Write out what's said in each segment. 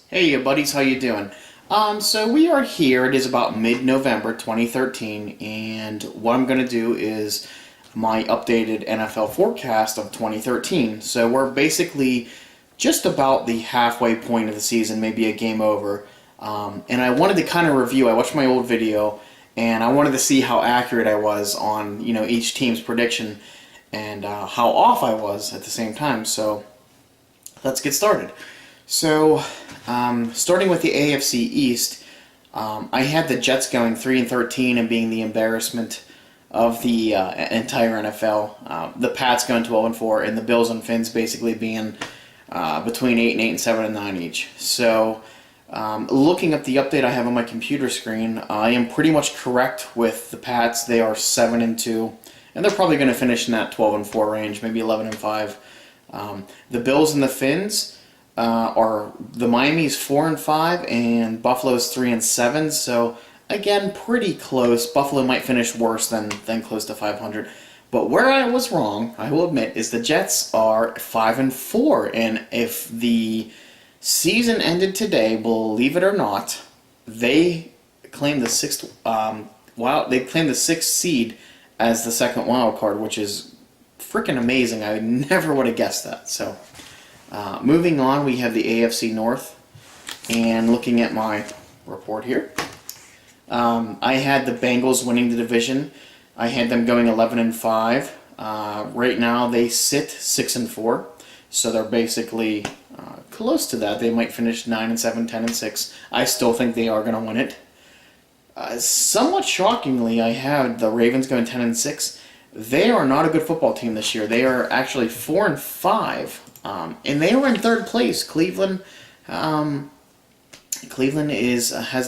Hey, you buddies, how you doing? So we are here. It is about mid-November 2013, and what I'm going to do is my updated NFL forecast of 2013. So we're basically just about the halfway point of the season, maybe a game over. And I wanted to kind of review. I watched my old video, and I wanted to see how accurate I was on each team's prediction and how off I was at the same time. So let's get started. So, starting with the AFC East, I had the Jets going 3-13 and being the embarrassment of the entire NFL. The Pats going 12-4, and the Bills and Finns basically being between 8-8 and 7-9 each. So, looking at the update I have on my computer screen, I am pretty much correct with the Pats. They are 7-2, and they're probably going to finish in that 12-4 range, maybe 11-5. The Bills and the Finns. Are the Miami's 4-5 and Buffalo's 3-7. So again, pretty close. Buffalo might finish worse than close to 500. But where I was wrong, I will admit, is the Jets are 5-4, and if the season ended today, believe it or not, they claim the sixth. They claim the sixth seed as the second wild card, which is freaking amazing. I never would have guessed that. So. Moving on, we have the AFC North, and looking at my report here, I had the Bengals winning the division. I had them going 11-5. Right now, they sit 6-4, so they're basically close to that. They might finish 9-7, 10-6. I still think they are going to win it. Somewhat shockingly, I had the Ravens going 10-6. They are not a good football team this year. They are actually 4-5. And they were in third place. Cleveland has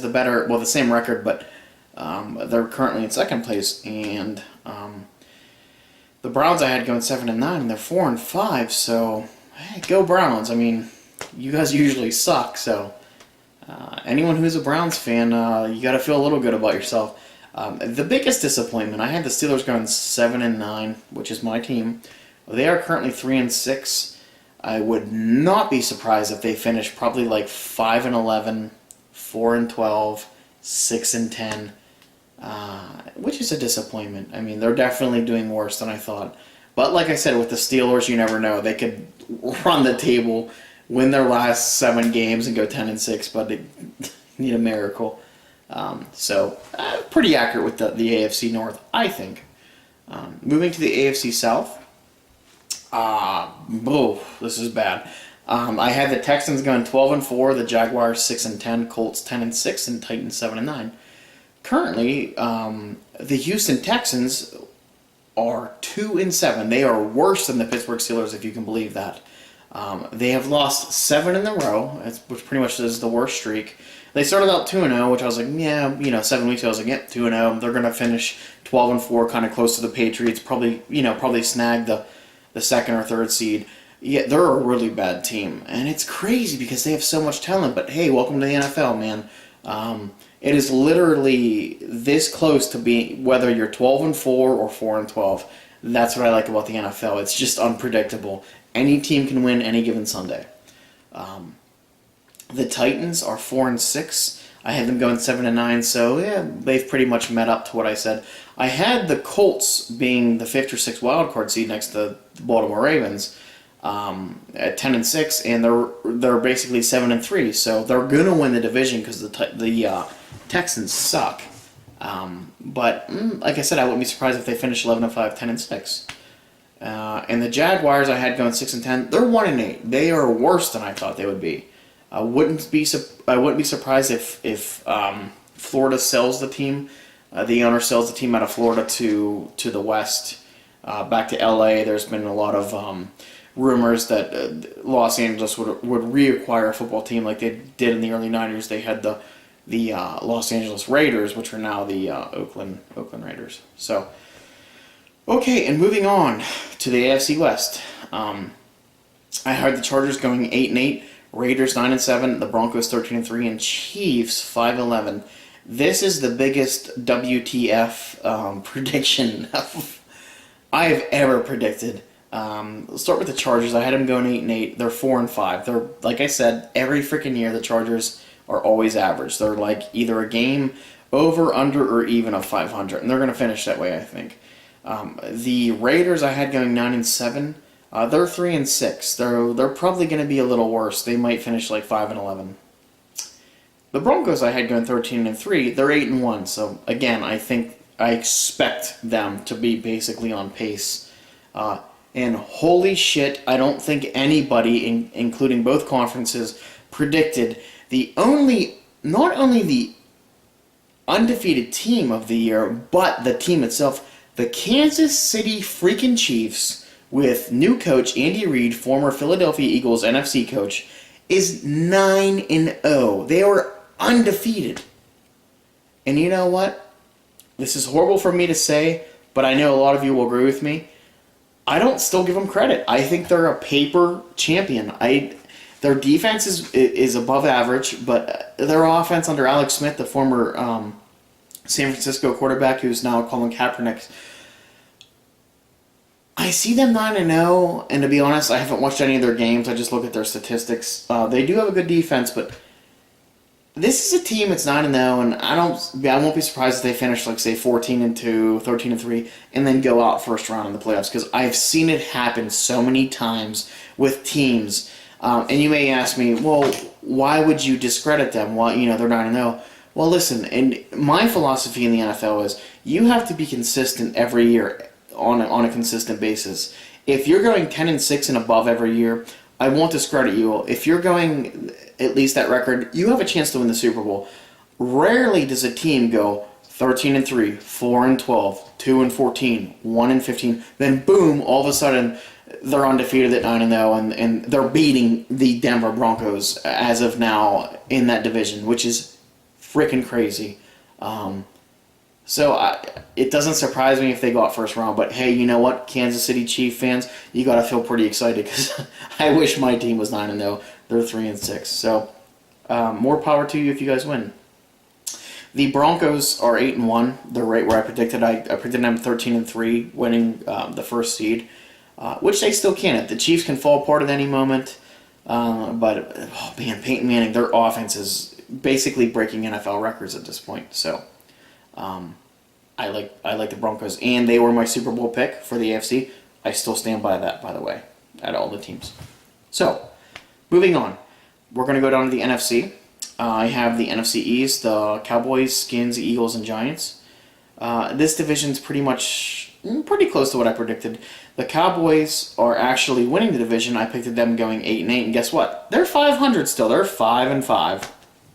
the same record, but they're currently in second place. And the Browns I had going 7-9, and they're 4-5. So hey, go Browns! I mean, you guys usually suck. So anyone who's a Browns fan, you got to feel a little good about yourself. The biggest disappointment, I had the Steelers going 7-9, which is my team. They are currently 3-6. I would not be surprised if they finish probably like 5-11, 4-12, 6-10, which is a disappointment. I mean, they're definitely doing worse than I thought. But like I said, with the Steelers, you never know. They could run the table, win their last 7 games, and go 10-6, but they need a miracle. Pretty accurate with the AFC North, I think. Moving to the AFC South. This is bad. I had the Texans going 12-4, the Jaguars 6-10, Colts 10-6, and Titans 7-9. Currently, the Houston Texans are 2-7. They are worse than the Pittsburgh Steelers, if you can believe that. They have lost 7 in a row, which pretty much is the worst streak. They started out 2-0, which I was like, 7 weeks ago I was like, 2-0. They're going to finish 12-4, kind of close to the Patriots. Probably snag the second or third seed. Yeah, they're a really bad team, and it's crazy because they have so much talent. But hey, welcome to the NFL, man. It is literally this close to being whether you're 12-4 or 4-12. That's what I like about the NFL. It's just unpredictable. Any team can win any given Sunday. The Titans are 4-6. I had them going 7-9, so yeah, they've pretty much met up to what I said. I had the Colts being the 5th or 6th wild card seed next to the Baltimore Ravens at 10-6, and they're basically 7-3. So they're gonna win the division because the Texans suck. But like I said, I wouldn't be surprised if they finish 11-5, 10-6. And the Jaguars I had going 6-10. They're 1-8. They are worse than I thought they would be. I wouldn't be surprised if Florida sells the team. The owner sells the team out of Florida to the West, back to LA. There's been a lot of rumors that Los Angeles would reacquire a football team like they did in the early '90s. They had the Los Angeles Raiders, which are now the Oakland Raiders. So, okay, and moving on to the AFC West. I had the Chargers going 8-8. Raiders 9-7, the Broncos 13-3, and Chiefs 5-11. This is the biggest WTF prediction I have ever predicted. Let's start with the Chargers. I had them going 8-8. They're 4-5. They're, like I said, every freaking year the Chargers are always average. They're like either a game over, under, or even of 500, and they're going to finish that way, I think. The Raiders I had going 9-7. They're 3-6. They're probably going to be a little worse. They might finish like 5-11. The Broncos I had going 13-3. They're 8-1. So again, I expect them to be basically on pace. And holy shit, I don't think anybody, including both conferences, predicted not only the undefeated team of the year, but the team itself. The Kansas City freaking Chiefs, with new coach Andy Reid, former Philadelphia Eagles NFC coach, is 9-0. They are undefeated. And you know what? This is horrible for me to say, but I know a lot of you will agree with me. I don't still give them credit. I think they're a paper champion. Their defense is above average, but their offense under Alex Smith, the former San Francisco quarterback who's now Colin Kaepernick, I see them 9-0, and to be honest, I haven't watched any of their games. I just look at their statistics. They do have a good defense, but this is a team that's 9-0, and I won't be surprised if they finish like say 14-2, 13-3, and then go out first round in the playoffs, because I've seen it happen so many times with teams. And you may ask me, well, why would you discredit them? Well, they're 9-0. Well, listen, and my philosophy in the NFL is you have to be consistent every year on a consistent basis. If you're going 10-6 and above every year, I won't discredit you. If you're going at least that record, you have a chance to win the Super Bowl. Rarely does a team go 13-3, 4-12, 2-14, 1-15, then boom, all of a sudden they're undefeated at 9-0, and they're beating the Denver Broncos as of now in that division, which is freaking crazy. So it doesn't surprise me if they go out first round, but hey, you know what, Kansas City Chief fans, you got to feel pretty excited, because I wish my team was 9-0. They're 3-6. So more power to you if you guys win. The Broncos are 8-1. They're right where I predicted. I predicted them 13-3, winning the first seed, which they still can. The Chiefs can fall apart at any moment, but oh man, Peyton Manning, their offense is basically breaking NFL records at this point. So. I like the Broncos, and they were my Super Bowl pick for the AFC. I still stand by that, by the way, at all the teams. So, moving on. We're going to go down to the NFC. I have the NFC East, the Cowboys, Skins, Eagles, and Giants. This division's pretty close to what I predicted. The Cowboys are actually winning the division. I picked them going 8-8, and guess what? They're 500 still. They're 5-5.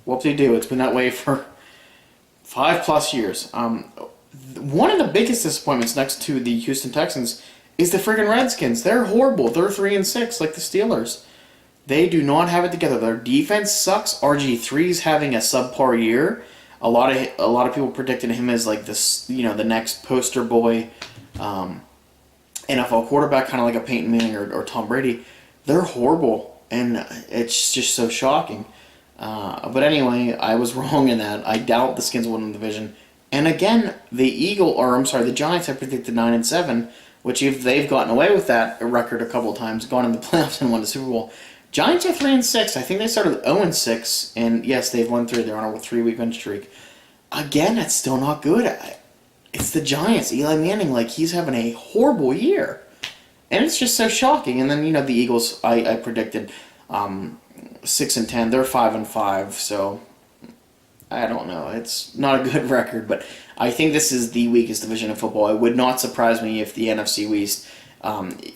Whoop-de-doo. It's been that way for 5+ years. One of the biggest disappointments next to the Houston Texans is the friggin' Redskins. They're horrible. They're 3-6 like the Steelers. They do not have it together. Their defense sucks. RG3's having a subpar year. A lot of people predicted him as like this, the next poster boy NFL quarterback, kind of like a Peyton Manning or Tom Brady. They're horrible, and it's just so shocking. But anyway, I was wrong in that. I doubt the Skins will win the division. And again, the Giants have predicted 9-7, which if they've gotten away with that record a couple of times, gone in the playoffs and won the Super Bowl. Giants are 3-6. I think they started 0-6, and yes, they've won 3. They're on a 3-week win streak. Again, that's still not good. It's the Giants. Eli Manning, he's having a horrible year. And it's just so shocking. And then, the Eagles, I predicted 6-10. They're 5-5, so I don't know. It's not a good record, but I think this is the weakest division of football. It would not surprise me if the NFC East,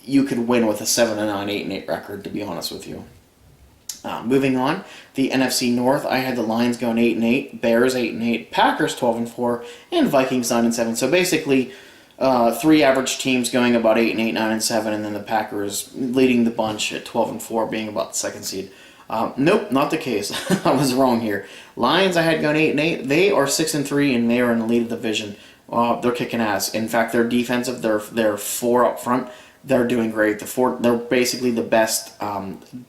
you could win with a 7-9, 8-8 record, to be honest with you. Moving on, the NFC North, I had the Lions going 8-8, Bears 8-8, Packers 12-4, and Vikings 9-7. So basically, 3 average teams going about 8-8, 9-7, and then the Packers leading the bunch at 12-4, being about the second seed. Nope, not the case. I was wrong here. Lions, I had going 8-8. They are 6-3, and they are in the lead of the division. They're kicking ass. In fact, their defensive, their 4 up front, they're doing great. They're basically the best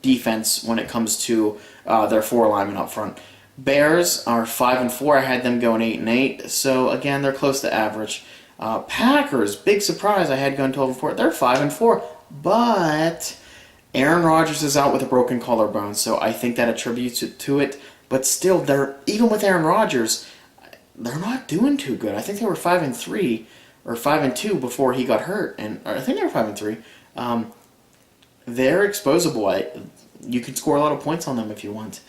defense when it comes to their 4 linemen up front. Bears are 5-4. I had them going 8-8. So again, they're close to average. Packers, big surprise. I had going 12-4. They're 5-4. but Aaron Rodgers is out with a broken collarbone, so I think that attributes it to it. But still, they're even with Aaron Rodgers, they're not doing too good. I think they were 5-3 or 5-2 before he got hurt, and or I think they were 5-3. They're exposable. You can score a lot of points on them if you want.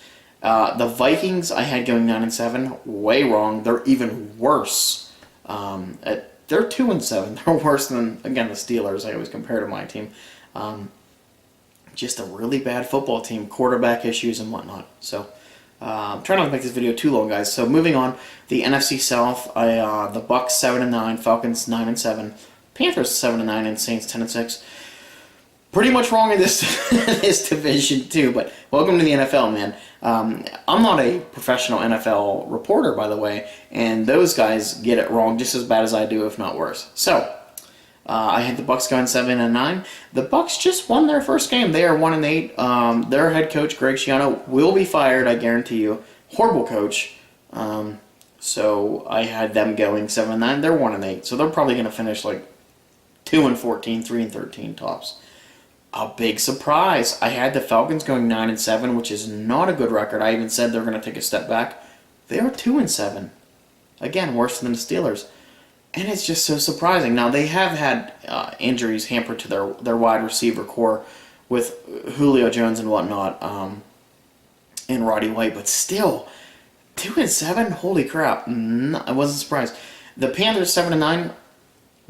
The Vikings I had going 9-7, way wrong. They're even worse. They're 2-7. They're worse than, again, the Steelers. I always compare to my team. Just a really bad football team, quarterback issues and whatnot. So I'm trying not to make this video too long, guys. So moving on, the NFC South, the Bucks 7-9, Falcons 9-7, Panthers 7-9, and Saints 10-6. Pretty much wrong in this this division too, but welcome to the NFL, man. I'm not a professional NFL reporter, by the way, and those guys get it wrong just as bad as I do, if not worse. So I had the Bucks going 7-9. The Bucks just won their first game. They are 1-8. Their head coach Greg Schiano will be fired, I guarantee you. Horrible coach. So I had them going 7-9. They're 1-8, so they're probably going to finish like 2-14, 3-13 tops. A big surprise. I had the Falcons going 9-7, which is not a good record. I even said they're going to take a step back. They are 2-7. Again, worse than the Steelers. And it's just so surprising. Now, they have had injuries hampered to their wide receiver core with Julio Jones and whatnot, and Roddy White, but still, 2-7? Holy crap. I wasn't surprised. The Panthers 7-9.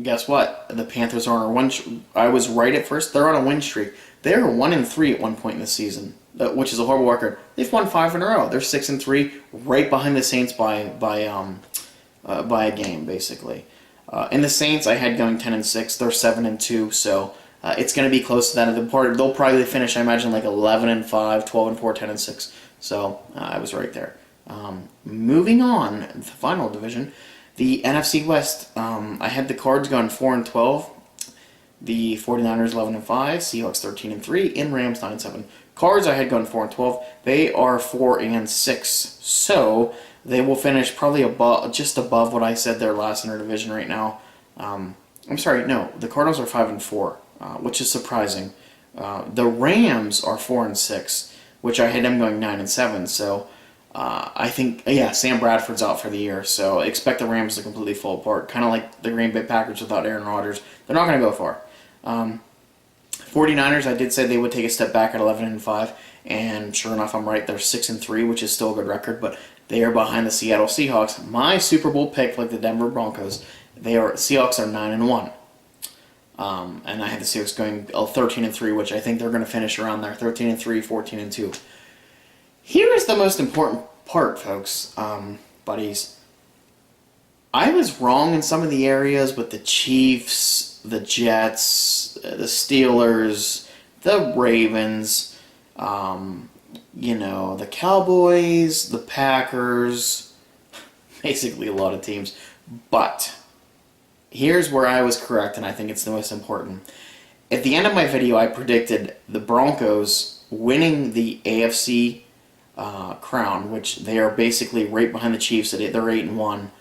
Guess what? The Panthers are on a win. I was right at first. They're on a win streak. They're 1-3 at one point in the season, which is a horrible record. They've won 5 in a row. They're 6-3, right behind the Saints by a game, basically. In the Saints, I had going 10-6. They're 7-2, so it's going to be close to that. They'll probably finish, I imagine, like 11-5, 12-4, 10-6. So I was right there. Moving on, the final division. The NFC West, I had the Cards going 4-12, the 49ers 11-5, Seahawks 13-3, and Rams 9-7. Cards I had going 4-12. They are 4-6, so they will finish probably just above what I said they're last in their division right now. I'm sorry, no, the Cardinals are 5-4, which is surprising. The Rams are 4-6, which I had them going 9-7, so. I think, Sam Bradford's out for the year, so expect the Rams to completely fall apart. Kind of like the Green Bay Packers without Aaron Rodgers. They're not going to go far. 49ers, I did say they would take a step back at 11-5, and sure enough, I'm right. They're 6-3, which is still a good record, but they are behind the Seattle Seahawks. My Super Bowl pick, like the Denver Broncos, Seahawks are 9-1. And I had the Seahawks going 13-3, which I think they're going to finish around there, 13-3, 14-2. Here is the most important part, folks, buddies. I was wrong in some of the areas with the Chiefs, the Jets, the Steelers, the Ravens, the Cowboys, the Packers, basically a lot of teams. But here's where I was correct, and I think it's the most important. At the end of my video, I predicted the Broncos winning the AFC crown, which they are basically right behind the Chiefs. They're 8-1.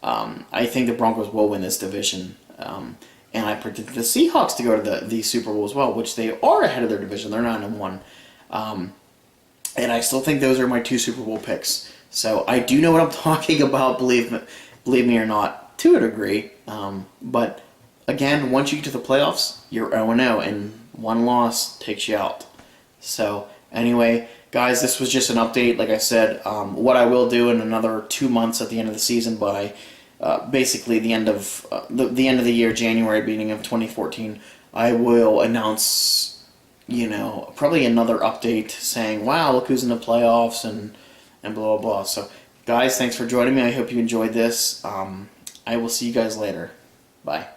I think the Broncos will win this division, and I predicted the Seahawks to go to the Super Bowl as well, which they are ahead of their division. They're 9-1, and I still think those are my 2 Super Bowl picks. So I do know what I'm talking about. Believe me or not, to a degree. But again, once you get to the playoffs, you're 0-0, and one loss takes you out. So anyway. Guys, this was just an update. Like I said, what I will do in another 2 months at the end of the season, by basically the end of the end of the year, January, beginning of 2014, I will announce, probably another update saying, "Wow, look who's in the playoffs," and blah blah blah. So, guys, thanks for joining me. I hope you enjoyed this. I will see you guys later. Bye.